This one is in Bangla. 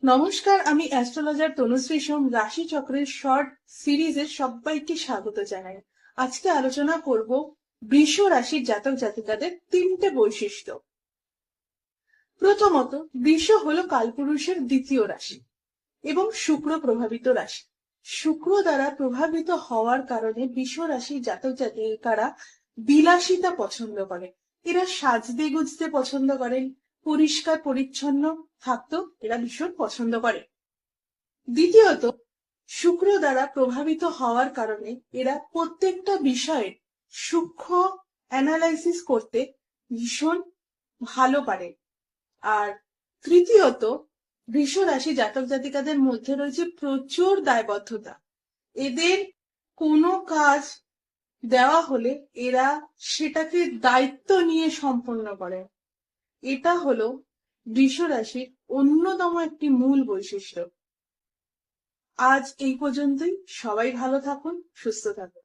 নমস্কার, আমি অ্যাস্ট্রোলজার তনুশ্রী সোম রাশি চক্রের শর্ট সিরিজে সবাইকে স্বাগত জানাই। আজকে আলোচনা করব বৃষ রাশির জাতক জাতিকাদের তিনটে বৈশিষ্ট্য। প্রথমত, বৃষ হলো কালপুরুষের দ্বিতীয় রাশি এবং শুক্র প্রভাবিত রাশি। শুক্র দ্বারা প্রভাবিত হওয়ার কারণে বৃষ রাশির জাতক জাতিকারা বিলাসিতা পছন্দ করে। এরা সাজতে গুজতে পছন্দ করেন, পরিষ্কার পরিচ্ছন্ন থাকতেও এরা ভীষণ পছন্দ করে। দ্বিতীয়ত, শুক্র দ্বারা প্রভাবিত হওয়ার কারণে এরা প্রত্যেকটা বিষয়ের সূক্ষ্ম অ্যানালাইসিস করতে ভীষণ ভালো পারে। আর তৃতীয়ত, বৃষ রাশি জাতক জাতিকাদের মধ্যে রয়েছে প্রচুর দায়বদ্ধতা। এদের কোনো কাজ দেওয়া হলে এরা সেটাকে দায়িত্ব নিয়ে সম্পন্ন করে। এটা হলো বৃষ রাশির অন্যতম একটি মূল বৈশিষ্ট্য। আজ এই পর্যন্তই। সবাই ভালো থাকুন, সুস্থ থাকুন।